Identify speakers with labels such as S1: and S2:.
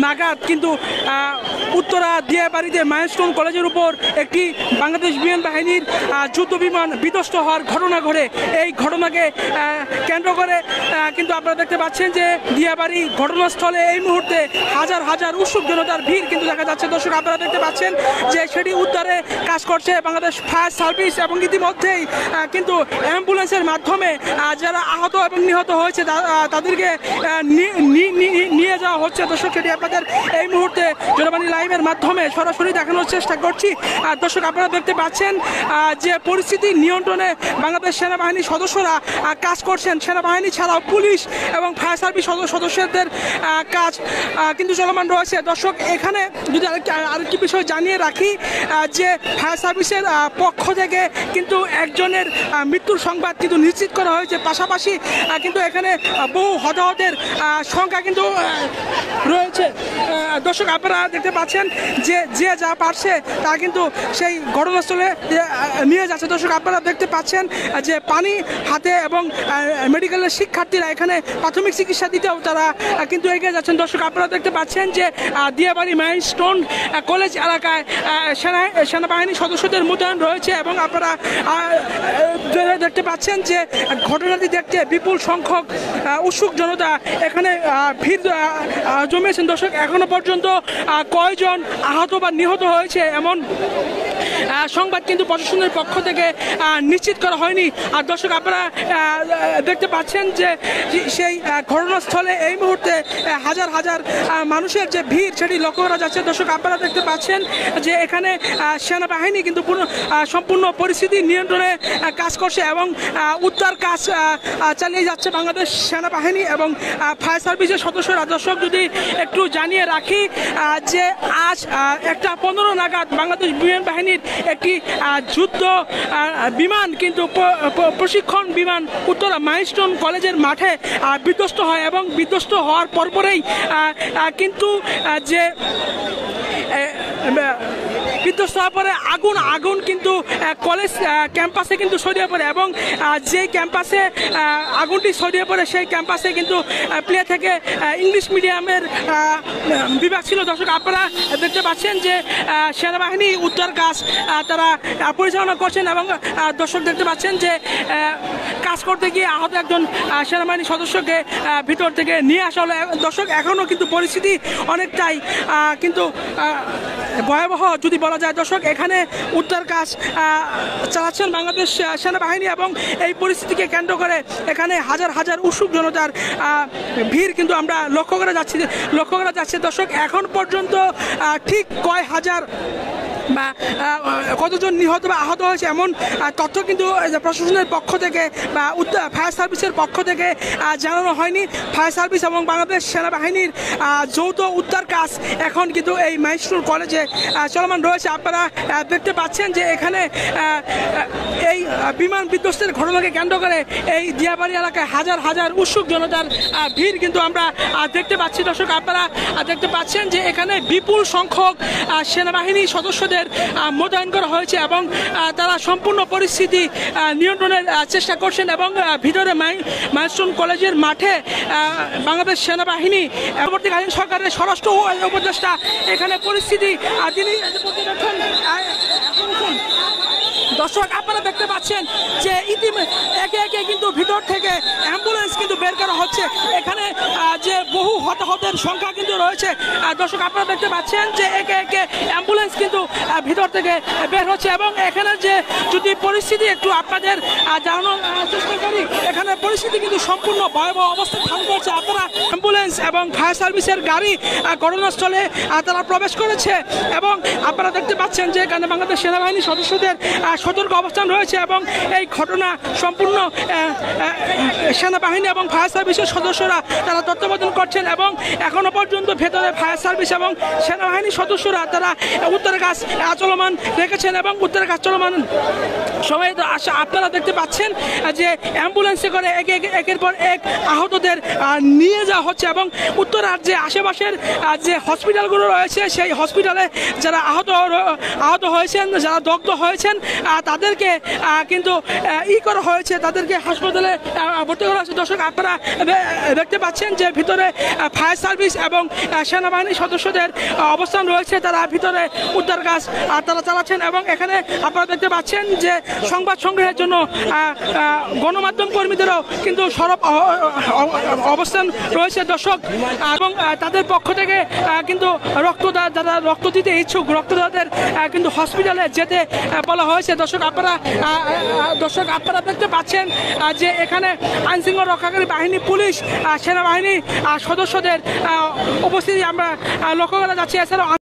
S1: নাগাদ কিন্তু উত্তরা দিয়াবাড়িতে মাইলস্টোন কলেজের উপর একটি বাংলাদেশ বিমান বাহিনীর যুদ্ধ বিমান বিধ্বস্ত হওয়ার ঘটনা ঘটে। এই ঘটনাকে কেন্দ্র করে কিন্তু আপনারা দেখতে পাচ্ছেন যে দিয়াবাড়ি ঘটনাস্থলে এই মুহূর্তে হাজার হাজার উৎসুক জনতার ভিড় কিন্তু দেখা যাচ্ছে। দর্শক আপনারা দেখতে পাচ্ছেন যে সেটি উদ্ধারে কাজ করছে বাংলাদেশ ফায়ার সার্ভিস এবং ইতিমধ্যেই কিন্তু অ্যাম্বুলেন্সের মাধ্যমে যারা আহত এবং নিহত হয়েছে তাদেরকে নিয়ে যাওয়া হচ্ছে। দর্শক সেটি আপনাদের এই মুহূর্তে জনবাণী লাইভের মাধ্যমে সরাসরি দেখানোর চেষ্টা করছি। দর্শক আপনারা দেখতে পাচ্ছেন যে পরিস্থিতি নিয়ন্ত্রণে বাংলাদেশ সেনাবাহিনীর সদস্যরা কাজ করছেন। সেনাবাহিনী ছাড়াও পুলিশ এবং ফায়ার সার্ভিস সদস্যদের কাজ কিন্তু চলমান রয়েছে। দর্শক এখানে যদি আরেকটি বিষয় জানিয়ে রাখি যে ফায়ার সার্ভিসের পক্ষ থেকে কিন্তু একজনের মৃত্যুর সংবাদ কিন্তু নিশ্চিত করা হয়েছে। পাশাপাশি কিন্তু এখানে বহু হতাহতের সংখ্যা কিন্তু রয়েছে। দর্শক আপনারা দেখতে পাচ্ছেন যে যে যা পারছে তা কিন্তু সেই ঘটনাস্থলে নিয়ে যাচ্ছে। দর্শক আপনারা দেখতে পাচ্ছেন যে পানি হাতে এবং মেডিকেলের শিক্ষার্থীরা এখানে প্রাথমিক চিকিৎসা দিতেও তারা কিন্তু এগিয়ে যাচ্ছেন। দর্শক আপনারা দেখতে পাচ্ছেন যে দিয়াবাড়ি মাইলস্টোন কলেজ এলাকায় সেনাবাহিনী সদস্যদের মোতায়েন রয়েছে এবং আপনারা দেখতে পাচ্ছেন যে ঘটনাটি দেখতে বিপুল সংখ্যক উৎসুক জনতা এখানে ভিড় জমিয়েছেন। দর্শক এখনো পর্যন্ত কয়জন আহত বা নিহত হয়েছে এমন সংবাদ কিন্তু প্রশাসনের পক্ষ থেকে নিশ্চিত করা হয়নি। আর দর্শক আপনারা দেখতে পাচ্ছেন যে সেই ঘটনাস্থলে এই মুহূর্তে হাজার হাজার মানুষের যে ভিড় সেটি লক্ষ্য করা যাচ্ছে। দর্শক আপনারা দেখতে পাচ্ছেন যে এখানে সেনাবাহিনী কিন্তু সম্পূর্ণ পরিস্থিতি নিয়ন্ত্রণে কাজ করছে এবং উদ্ধার কাজ চালিয়ে যাচ্ছে বাংলাদেশ সেনাবাহিনী এবং ফায়ার সার্ভিসের সদস্যরা। দর্শক যদি একটু জানিয়ে রাখি যে আজ 1:15 নাগাদ বাংলাদেশ বিমান বাহিনীর একটি যুদ্ধ বিমান কিন্তু প্রশিক্ষণ বিমান উত্তরা মাইলস্টোন কলেজের মাঠে বিধ্বস্ত হয় এবং বিধ্বস্ত হওয়ার পরপরেই কিন্তু যে বিধ্বস্ত হওয়ার পরে আগুন কিন্তু কলেজ ক্যাম্পাসে কিন্তু ছড়িয়ে পড়ে এবং যে ক্যাম্পাসে আগুনটি ছড়িয়ে পড়ে সেই ক্যাম্পাসে কিন্তু প্লে থেকে ইংলিশ মিডিয়ামের বিভাগ ছিল। দর্শক আপনারা দেখতে পাচ্ছেন যে সেনাবাহিনী উদ্ধার কাজ তারা পরিচালনা করছেন এবং দর্শক দেখতে পাচ্ছেন যে কাজ করতে গিয়ে আহত একজন সেনাবাহিনী সদস্যকে ভিতর থেকে নিয়ে আসা হলো। দর্শক এখনও কিন্তু পরিস্থিতি অনেকটাই কিন্তু ভয়াবহ যদি বলা যায়। দর্শক এখানে উদ্ধার কাজ চালাচ্ছেন বাংলাদেশ সেনাবাহিনী এবং এই পরিস্থিতিকে কেন্দ্র করে এখানে হাজার হাজার উৎসুক জনতার ভিড় কিন্তু আমরা লক্ষ্য করা যাচ্ছে। দর্শক এখন পর্যন্ত ঠিক কয় হাজার বা কতজন নিহত বা আহত হয়েছে এমন তথ্য কিন্তু প্রশাসনের পক্ষ থেকে বা ফায়ার সার্ভিসের পক্ষ থেকে জানানো হয়নি। ফায়ার সার্ভিস এবং বাংলাদেশ সেনাবাহিনীর যৌথ উদ্ধার কাজ এখন কিন্তু এই মাইলস্টোন কলেজে চলমান রয়েছে। আপনারা দেখতে পাচ্ছেন যে এখানে এই বিমান বিধ্বস্তের ঘটনাকে কেন্দ্র করে এই দিয়াবাড়ি এলাকায় হাজার হাজার উৎসুক জনতার ভিড় কিন্তু আমরা দেখতে পাচ্ছি। দর্শক আপনারা দেখতে পাচ্ছেন যে এখানে বিপুল সংখ্যক সেনাবাহিনী সদস্যদের মোতায়েন করা হয়েছে এবং তারা সম্পূর্ণ পরিস্থিতি নিয়ন্ত্রণের চেষ্টা করছেন এবং ভিতরে মাইলস্টোন কলেজের মাঠে বাংলাদেশ সেনাবাহিনী পরবর্তীকালীন সরকারের স্বরাষ্ট্র উপদেষ্টা এখানে পরিস্থিতি তিনি দর্শক আপনারা দেখতে পাচ্ছেন যে একে একে কিন্তু ভিতর থেকে অ্যাম্বুলেন্স কিন্তু বের করা হচ্ছে। এখানে যে বহু হতাহতের সংখ্যা কিন্তু রয়েছে। দর্শক আপনারা দেখতে পাচ্ছেন যে একে একে অ্যাম্বুলেন্স কিন্তু ভিতর থেকে বের হচ্ছে এবং এখানে যে যদি পরিস্থিতি একটু আপনাদের জানানোর চেষ্টা করি, এখানে পরিস্থিতি কিন্তু সম্পূর্ণ ভয়াবহ অবস্থা ধারণ করছে। আপনারা অ্যাম্বুলেন্স এবং ফায়ার সার্ভিসের গাড়ি ঘটনাস্থলে তারা প্রবেশ করেছে এবং আপনারা দেখতে পাচ্ছেন যে এখানে বাংলাদেশ সেনাবাহিনীর সদস্যদের সতর্ক অবস্থান রয়েছে এবং এই ঘটনা সম্পূর্ণ সেনাবাহিনী এবং ফায়ার সার্ভিসের সদস্যরা তারা তত্ত্বাবধান করছেন এবং এখনো পর্যন্ত ভেতরে ফায়ার সার্ভিস এবং সেনাবাহিনীর সদস্যরা তারা উদ্ধার কাজ চলমান রেখেছেন এবং উদ্ধার কাজ চলমান সময় আপনারা দেখতে পাচ্ছেন যে অ্যাম্বুলেন্সে করে একের পর এক আহতদের নিয়ে যাওয়া হচ্ছে এবং উত্তরার যে আশেপাশের যে হসপিটালগুলো রয়েছে সেই হসপিটালে যারা আহত হয়েছেন, যারা দগ্ধ হয়েছেন তাদেরকে কিন্তু করা হয়েছে, তাদেরকে হাসপাতালে ভর্তি করা হয়েছে। দর্শক আপনারা দেখতে পাচ্ছেন যে ভিতরে ফায়ার সার্ভিস এবং সেনাবাহিনীর সদস্যদের অবস্থান রয়েছে, তারা ভিতরে উদ্ধার কাজ তারা চালাচ্ছেন। এবং এখানে আপনারা দেখতে পাচ্ছেন যে সংবাদ সংগ্রহের জন্য গণমাধ্যম কর্মীদেরও কিন্তু সরব অবস্থান রয়েছে দর্শক, এবং তাদের পক্ষ থেকে কিন্তু যারা রক্ত দিতে ইচ্ছুক রক্তদাতাদের কিন্তু হসপিটালে যেতে বলা হয়েছে। দর্শক আপনারা দেখতে পাচ্ছেন যে এখানে আইনশৃঙ্খলা রক্ষাকারী বাহিনী, পুলিশ, সেনাবাহিনী সদস্যদের উপস্থিতি আমরা লক্ষ্য করা যাচ্ছে। এছাড়াও